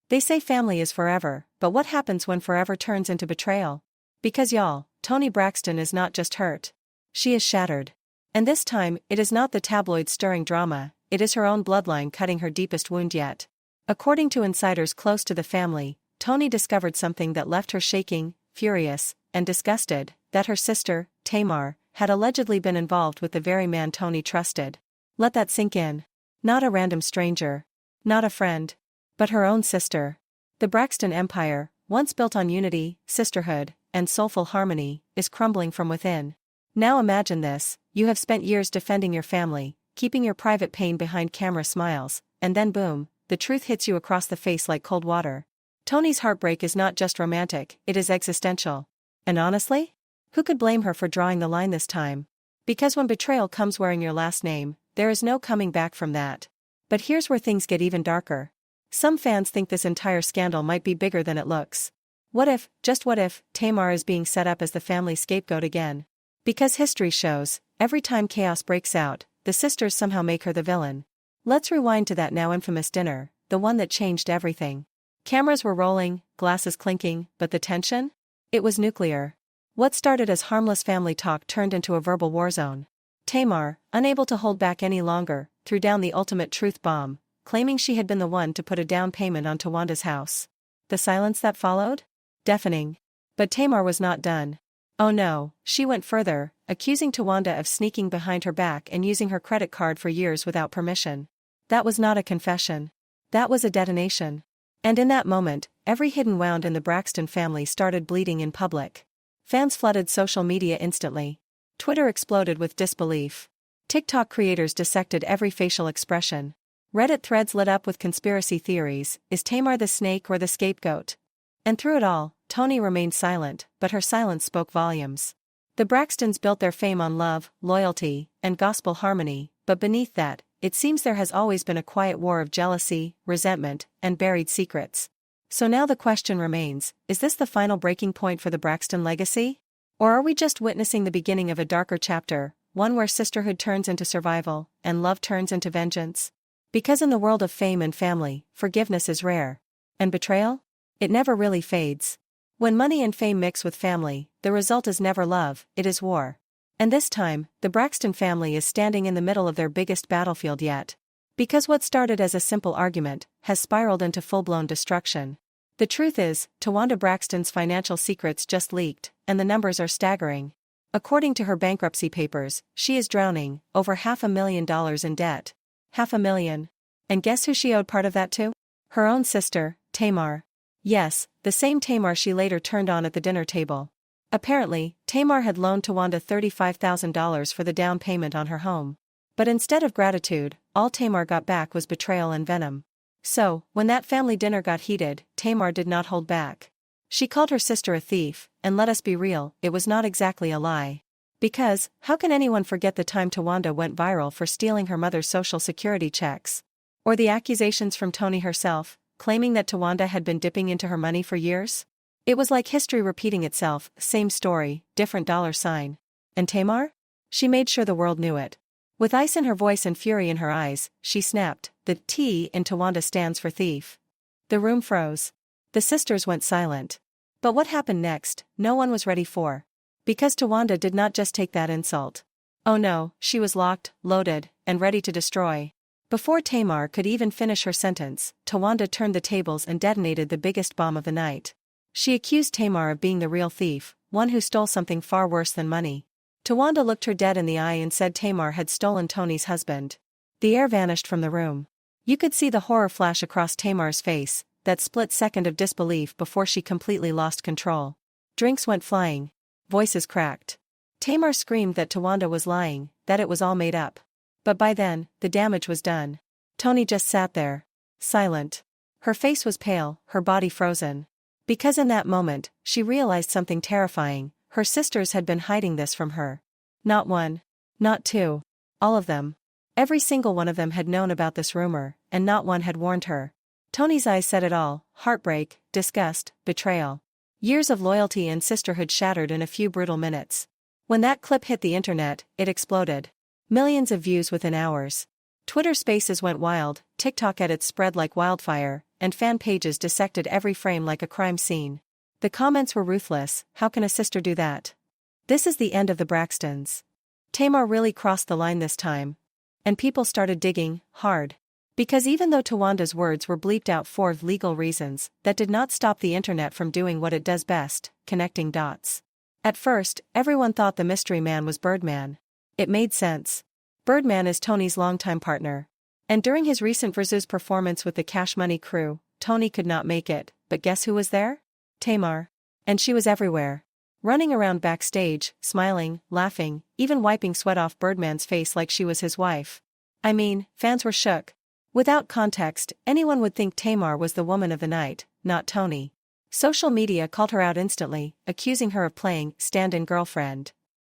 They say family is forever, but what happens when forever turns into betrayal? Because y'all, Toni Braxton is not just hurt. She is shattered. And this time, it is not the tabloid-stirring drama, it is her own bloodline cutting her deepest wound yet. According to insiders close to the family, Toni discovered something that left her shaking, furious, and disgusted, that her sister, Tamar, had allegedly been involved with the very man Toni trusted. Let that sink in. Not a random stranger. Not a friend. But her own sister. The Braxton empire, once built on unity, sisterhood, and soulful harmony, is crumbling from within. Now imagine this: you have spent years defending your family, keeping your private pain behind camera smiles, and then boom, the truth hits you across the face like cold water. Toni's heartbreak is not just romantic, it is existential. And honestly? Who could blame her for drawing the line this time? Because when betrayal comes wearing your last name, there is no coming back from that. But here's where things get even darker. Some fans think this entire scandal might be bigger than it looks. What if, just what if, Tamar is being set up as the family scapegoat again? Because history shows, every time chaos breaks out, the sisters somehow make her the villain. Let's rewind to that now infamous dinner, the one that changed everything. Cameras were rolling, glasses clinking, but the tension? It was nuclear. What started as harmless family talk turned into a verbal war zone. Tamar, unable to hold back any longer, threw down the ultimate truth bomb, claiming she had been the one to put a down payment on Tawanda's house. The silence that followed? Deafening. But Tamar was not done. Oh no, she went further, accusing Tawanda of sneaking behind her back and using her credit card for years without permission. That was not a confession. That was a detonation. And in that moment, every hidden wound in the Braxton family started bleeding in public. Fans flooded social media instantly. Twitter exploded with disbelief. TikTok creators dissected every facial expression. Reddit threads lit up with conspiracy theories: is Tamar the snake or the scapegoat? And through it all, Toni remained silent, but her silence spoke volumes. The Braxtons built their fame on love, loyalty, and gospel harmony, but beneath that, it seems there has always been a quiet war of jealousy, resentment, and buried secrets. So now the question remains: is this the final breaking point for the Braxton legacy? Or are we just witnessing the beginning of a darker chapter, one where sisterhood turns into survival, and love turns into vengeance? Because in the world of fame and family, forgiveness is rare. And betrayal? It never really fades. When money and fame mix with family, the result is never love, it is war. And this time, the Braxton family is standing in the middle of their biggest battlefield yet. Because what started as a simple argument has spiraled into full-blown destruction. The truth is, Tawanda Braxton's financial secrets just leaked, and the numbers are staggering. According to her bankruptcy papers, she is drowning, over $500,000 in debt. $500,000. And guess who she owed part of that to? Her own sister, Tamar. Yes, the same Tamar she later turned on at the dinner table. Apparently, Tamar had loaned Tawanda $35,000 for the down payment on her home. But instead of gratitude, all Tamar got back was betrayal and venom. So, when that family dinner got heated, Tamar did not hold back. She called her sister a thief, and let us be real, it was not exactly a lie. Because, how can anyone forget the time Tawanda went viral for stealing her mother's social security checks? Or the accusations from Toni herself, claiming that Tawanda had been dipping into her money for years? It was like history repeating itself, same story, different dollar sign. And Tamar? She made sure the world knew it. With ice in her voice and fury in her eyes, she snapped, "The T in Tawanda stands for thief." The room froze. The sisters went silent. But what happened next, no one was ready for. Because Tawanda did not just take that insult. Oh no, she was locked, loaded, and ready to destroy. Before Tamar could even finish her sentence, Tawanda turned the tables and detonated the biggest bomb of the night. She accused Tamar of being the real thief, one who stole something far worse than money. Tawanda looked her dead in the eye and said Tamar had stolen Toni's husband. The air vanished from the room. You could see the horror flash across Tamar's face, that split second of disbelief before she completely lost control. Drinks went flying. Voices cracked. Tamar screamed that Tawanda was lying, that it was all made up. But by then, the damage was done. Toni just sat there, silent. Her face was pale, her body frozen. Because in that moment, she realized something terrifying: her sisters had been hiding this from her. Not one. Not two. All of them. Every single one of them had known about this rumor, and not one had warned her. Toni's eyes said it all: heartbreak, disgust, betrayal. Years of loyalty and sisterhood shattered in a few brutal minutes. When that clip hit the internet, it exploded. Millions of views within hours. Twitter Spaces went wild, TikTok edits spread like wildfire, and fan pages dissected every frame like a crime scene. The comments were ruthless. How can a sister do that? This is the end of the Braxtons. Tamar really crossed the line this time. And people started digging hard. Because even though Tawanda's words were bleeped out for legal reasons, that did not stop the internet from doing what it does best, connecting dots. At first, everyone thought the mystery man was Birdman. It made sense. Birdman is Toni's longtime partner. And during his recent Versus performance with the Cash Money crew, Toni could not make it, but guess who was there? Tamar. And she was everywhere. Running around backstage, smiling, laughing, even wiping sweat off Birdman's face like she was his wife. I mean, fans were shook. Without context, anyone would think Tamar was the woman of the night, not Toni. Social media called her out instantly, accusing her of playing stand-in girlfriend.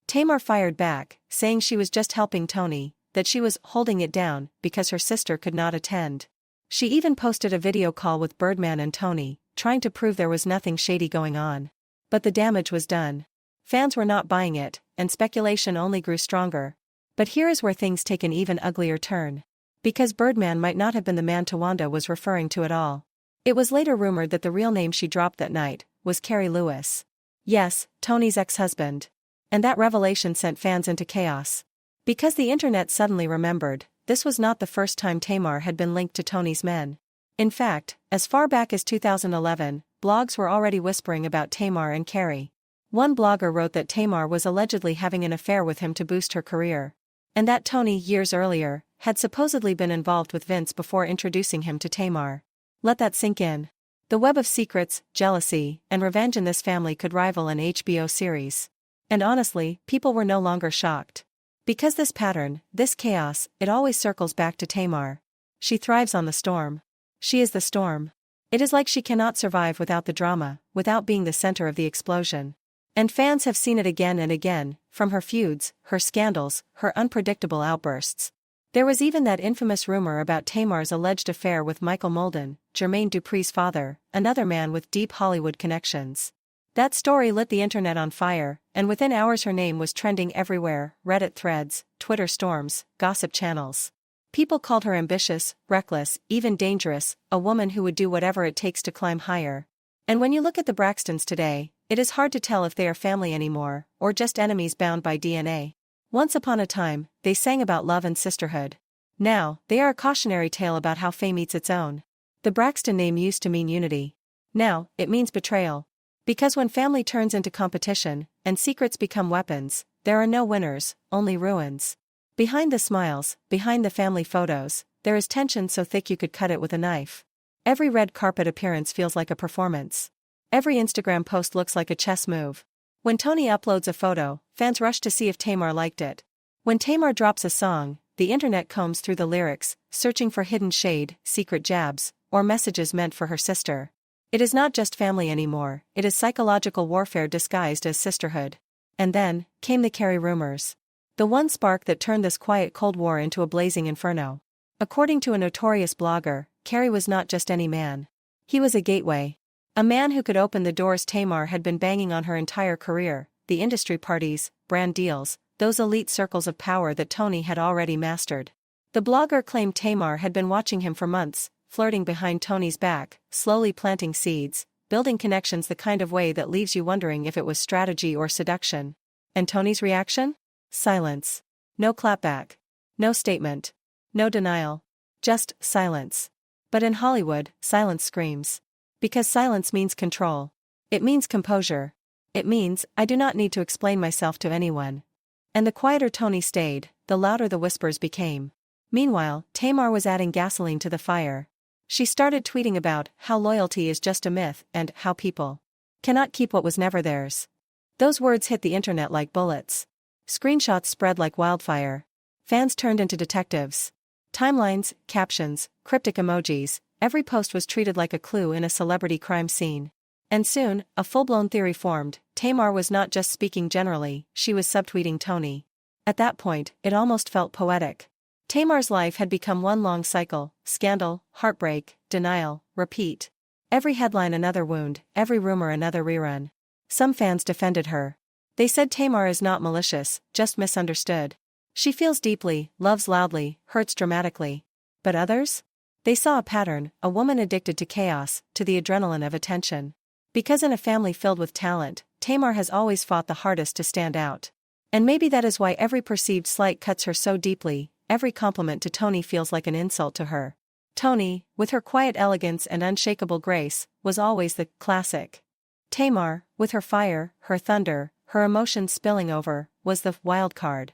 Tamar fired back, saying she was just helping Toni, that she was holding it down because her sister could not attend. She even posted a video call with Birdman and Toni, trying to prove there was nothing shady going on. But the damage was done. Fans were not buying it, and speculation only grew stronger. But here is where things take an even uglier turn. Because Birdman might not have been the man Tawanda was referring to at all. It was later rumored that the real name she dropped that night was Carrie Lewis. Yes, Toni's ex-husband. And that revelation sent fans into chaos. Because the internet suddenly remembered, this was not the first time Tamar had been linked to Toni's men. In fact, as far back as 2011, blogs were already whispering about Tamar and Carrie. One blogger wrote that Tamar was allegedly having an affair with him to boost her career. And that Toni, years earlier, had supposedly been involved with Vince before introducing him to Tamar. Let that sink in. The web of secrets, jealousy, and revenge in this family could rival an HBO series. And honestly, people were no longer shocked. Because this pattern, this chaos, it always circles back to Tamar. She thrives on the storm. She is the storm. It is like she cannot survive without the drama, without being the center of the explosion. And fans have seen it again and again, from her feuds, her scandals, her unpredictable outbursts. There was even that infamous rumor about Tamar's alleged affair with Michael Mulden, Jermaine Dupri's father, another man with deep Hollywood connections. That story lit the internet on fire, and within hours her name was trending everywhere: Reddit threads, Twitter storms, gossip channels. People called her ambitious, reckless, even dangerous, a woman who would do whatever it takes to climb higher. And when you look at the Braxtons today, it is hard to tell if they are family anymore, or just enemies bound by DNA. Once upon a time, they sang about love and sisterhood. Now, they are a cautionary tale about how fame eats its own. The Braxton name used to mean unity. Now, it means betrayal. Because when family turns into competition, and secrets become weapons, there are no winners, only ruins. Behind the smiles, behind the family photos, there is tension so thick you could cut it with a knife. Every red carpet appearance feels like a performance. Every Instagram post looks like a chess move. When Toni uploads a photo, fans rush to see if Tamar liked it. When Tamar drops a song, the internet combs through the lyrics, searching for hidden shade, secret jabs, or messages meant for her sister. It is not just family anymore, it is psychological warfare disguised as sisterhood. And then, came the Carrie rumors. The one spark that turned this quiet Cold War into a blazing inferno. According to a notorious blogger, Carrie was not just any man. He was a gateway. A man who could open the doors Tamar had been banging on her entire career, the industry parties, brand deals, those elite circles of power that Toni had already mastered. The blogger claimed Tamar had been watching him for months, flirting behind Toni's back, slowly planting seeds, building connections the kind of way that leaves you wondering if it was strategy or seduction. And Toni's reaction? Silence. No clapback. No statement. No denial. Just silence. But in Hollywood, silence screams. Because silence means control. It means composure. It means, I do not need to explain myself to anyone. And the quieter Toni stayed, the louder the whispers became. Meanwhile, Tamar was adding gasoline to the fire. She started tweeting about how loyalty is just a myth and how people cannot keep what was never theirs. Those words hit the internet like bullets. Screenshots spread like wildfire. Fans turned into detectives. Timelines, captions, cryptic emojis, every post was treated like a clue in a celebrity crime scene. And soon, a full-blown theory formed. Tamar was not just speaking generally, she was subtweeting Toni. At that point, it almost felt poetic. Tamar's life had become one long cycle: scandal, heartbreak, denial, repeat. Every headline another wound, every rumor another rerun. Some fans defended her. They said Tamar is not malicious, just misunderstood. She feels deeply, loves loudly, hurts dramatically. But others? They saw a pattern, a woman addicted to chaos, to the adrenaline of attention. Because in a family filled with talent, Tamar has always fought the hardest to stand out. And maybe that is why every perceived slight cuts her so deeply, every compliment to Toni feels like an insult to her. Toni, with her quiet elegance and unshakable grace, was always the classic. Tamar, with her fire, her thunder, her emotions spilling over, was the wild card.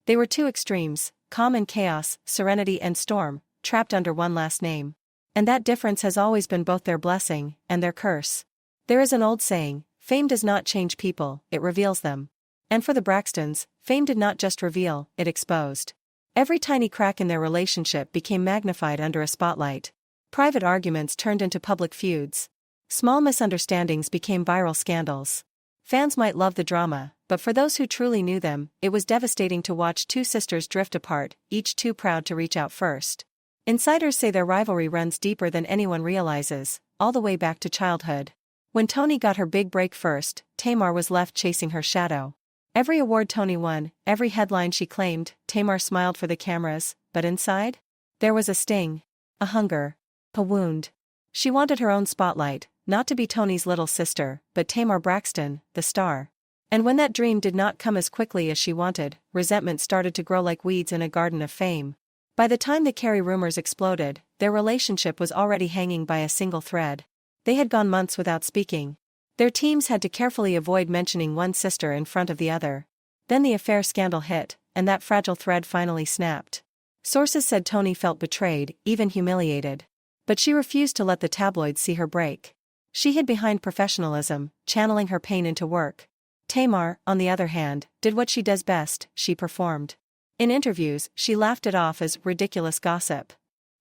They were two extremes, calm and chaos, serenity and storm, trapped under one last name. And that difference has always been both their blessing and their curse. There is an old saying, fame does not change people, it reveals them. And for the Braxtons, fame did not just reveal, it exposed. Every tiny crack in their relationship became magnified under a spotlight. Private arguments turned into public feuds. Small misunderstandings became viral scandals. Fans might love the drama, but for those who truly knew them, it was devastating to watch two sisters drift apart, each too proud to reach out first. Insiders say their rivalry runs deeper than anyone realizes, all the way back to childhood. When Toni got her big break first, Tamar was left chasing her shadow. Every award Toni won, every headline she claimed, Tamar smiled for the cameras, but inside? There was a sting. A hunger. A wound. She wanted her own spotlight, not to be Toni's little sister, but Tamar Braxton, the star. And when that dream did not come as quickly as she wanted, resentment started to grow like weeds in a garden of fame. By the time the Carrie rumors exploded, their relationship was already hanging by a single thread. They had gone months without speaking. Their teams had to carefully avoid mentioning one sister in front of the other. Then the affair scandal hit, and that fragile thread finally snapped. Sources said Toni felt betrayed, even humiliated. But she refused to let the tabloids see her break. She hid behind professionalism, channeling her pain into work. Tamar, on the other hand, did what she does best, she performed. In interviews, she laughed it off as ridiculous gossip.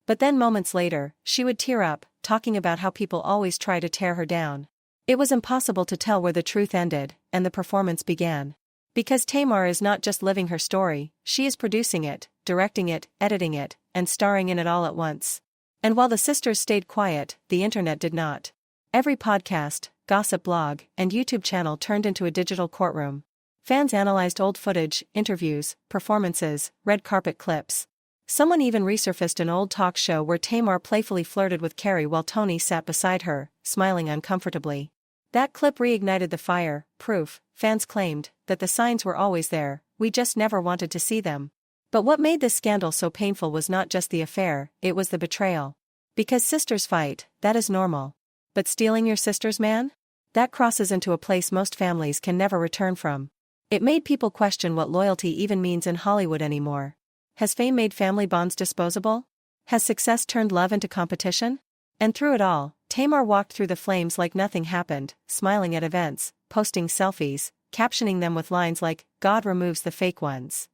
But then moments later, she would tear up, talking about how people always try to tear her down. It was impossible to tell where the truth ended, and the performance began. Because Tamar is not just living her story, she is producing it, directing it, editing it, and starring in it all at once. And while the sisters stayed quiet, the internet did not. Every podcast, gossip blog, and YouTube channel turned into a digital courtroom. Fans analyzed old footage, interviews, performances, red carpet clips. Someone even resurfaced an old talk show where Tamar playfully flirted with Carrie while Toni sat beside her, smiling uncomfortably. That clip reignited the fire, proof, fans claimed, that the signs were always there, we just never wanted to see them. But what made this scandal so painful was not just the affair, it was the betrayal. Because sisters fight, that is normal. But stealing your sister's man? That crosses into a place most families can never return from. It made people question what loyalty even means in Hollywood anymore. Has fame made family bonds disposable? Has success turned love into competition? And through it all, Tamar walked through the flames like nothing happened, smiling at events, posting selfies, captioning them with lines like, "God removes the fake ones."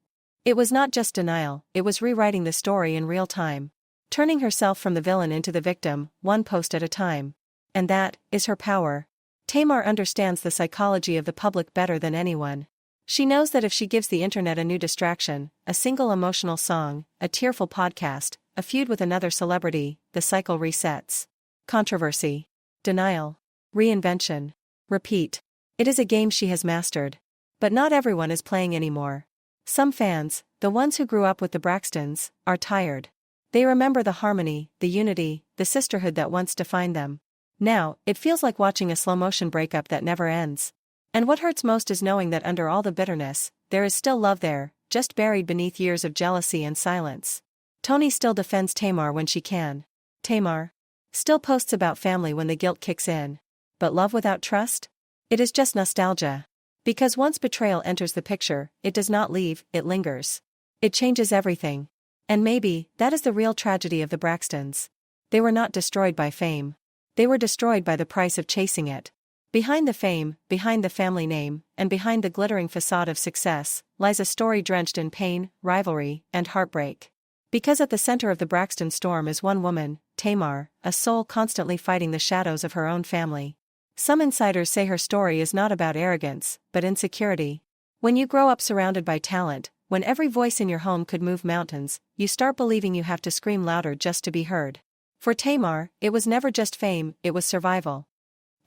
It was not just denial, it was rewriting the story in real time. Turning herself from the villain into the victim, one post at a time. And that is her power. Tamar understands the psychology of the public better than anyone. She knows that if she gives the internet a new distraction, a single emotional song, a tearful podcast, a feud with another celebrity, the cycle resets. Controversy. Denial. Reinvention. Repeat. It is a game she has mastered. But not everyone is playing anymore. Some fans, the ones who grew up with the Braxtons, are tired. They remember the harmony, the unity, the sisterhood that once defined them. Now, it feels like watching a slow-motion breakup that never ends. And what hurts most is knowing that under all the bitterness, there is still love there, just buried beneath years of jealousy and silence. Toni still defends Tamar when she can. Tamar still posts about family when the guilt kicks in. But love without trust? It is just nostalgia. Because once betrayal enters the picture, it does not leave, it lingers. It changes everything. And maybe, that is the real tragedy of the Braxtons. They were not destroyed by fame. They were destroyed by the price of chasing it. Behind the fame, behind the family name, and behind the glittering facade of success, lies a story drenched in pain, rivalry, and heartbreak. Because at the center of the Braxton storm is one woman, Tamar, a soul constantly fighting the shadows of her own family. Some insiders say her story is not about arrogance, but insecurity. When you grow up surrounded by talent, when every voice in your home could move mountains, you start believing you have to scream louder just to be heard. For Tamar, it was never just fame, it was survival.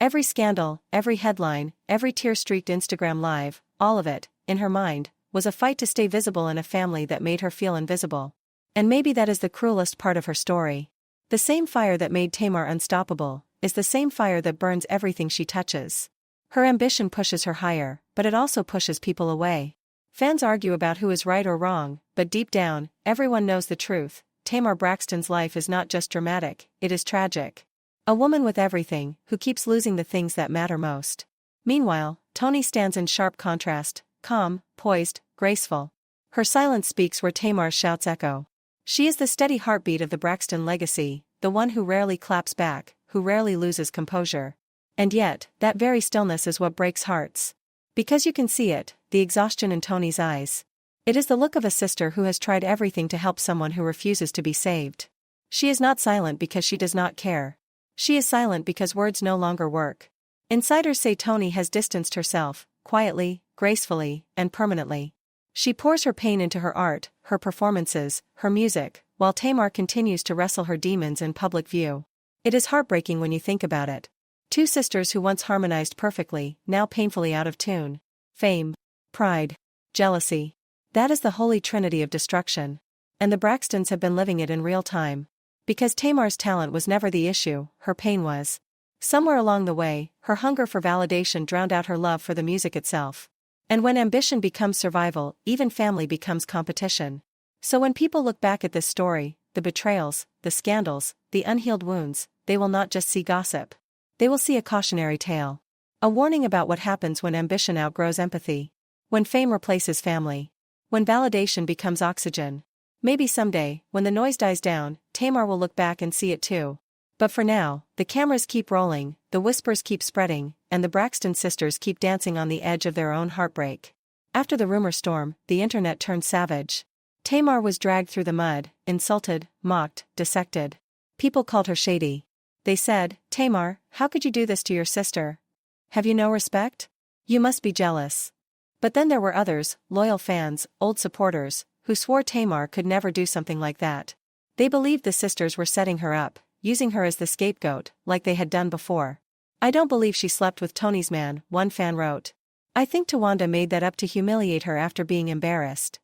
Every scandal, every headline, every tear-streaked Instagram live, all of it, in her mind, was a fight to stay visible in a family that made her feel invisible. And maybe that is the cruelest part of her story. The same fire that made Tamar unstoppable is the same fire that burns everything she touches. Her ambition pushes her higher, but it also pushes people away. Fans argue about who is right or wrong, but deep down, everyone knows the truth. Tamar Braxton's life is not just dramatic, it is tragic. A woman with everything, who keeps losing the things that matter most. Meanwhile, Toni stands in sharp contrast, calm, poised, graceful. Her silence speaks where Tamar's shouts echo. She is the steady heartbeat of the Braxton legacy, the one who rarely claps back, who rarely loses composure. And yet, that very stillness is what breaks hearts. Because you can see it, the exhaustion in Toni's eyes. It is the look of a sister who has tried everything to help someone who refuses to be saved. She is not silent because she does not care. She is silent because words no longer work. Insiders say Toni has distanced herself, quietly, gracefully, and permanently. She pours her pain into her art, her performances, her music, while Tamar continues to wrestle her demons in public view. It is heartbreaking when you think about it. Two sisters who once harmonized perfectly, now painfully out of tune. Fame, pride, jealousy. That is the holy trinity of destruction. And the Braxtons have been living it in real time. Because Tamar's talent was never the issue, her pain was. Somewhere along the way, her hunger for validation drowned out her love for the music itself. And when ambition becomes survival, even family becomes competition. So when people look back at this story, the betrayals, the scandals, the unhealed wounds, they will not just see gossip. They will see a cautionary tale. A warning about what happens when ambition outgrows empathy. When fame replaces family. When validation becomes oxygen. Maybe someday, when the noise dies down, Tamar will look back and see it too. But for now, the cameras keep rolling, the whispers keep spreading, and the Braxton sisters keep dancing on the edge of their own heartbreak. After the rumor storm, the internet turned savage. Tamar was dragged through the mud, insulted, mocked, dissected. People called her shady. They said, "Tamar, how could you do this to your sister? Have you no respect? You must be jealous." But then there were others, loyal fans, old supporters, who swore Tamar could never do something like that. They believed the sisters were setting her up, using her as the scapegoat, like they had done before. "I don't believe she slept with Toni's man," one fan wrote. "I think Tawanda made that up to humiliate her after being embarrassed."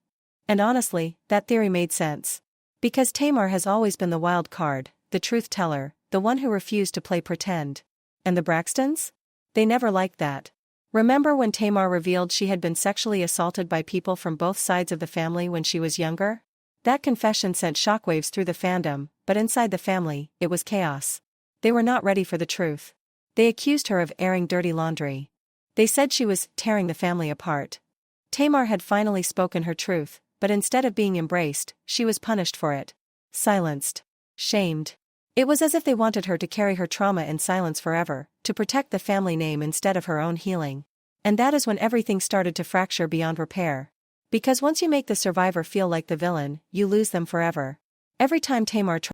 And honestly, that theory made sense. Because Tamar has always been the wild card, the truth teller, the one who refused to play pretend. And the Braxtons? They never liked that. Remember when Tamar revealed she had been sexually assaulted by people from both sides of the family when she was younger? That confession sent shockwaves through the fandom, but inside the family, it was chaos. They were not ready for the truth. They accused her of airing dirty laundry. They said she was tearing the family apart. Tamar had finally spoken her truth, but instead of being embraced, she was punished for it. Silenced. Shamed. It was as if they wanted her to carry her trauma in silence forever, to protect the family name instead of her own healing. And that is when everything started to fracture beyond repair. Because once you make the survivor feel like the villain, you lose them forever. Every time Tamar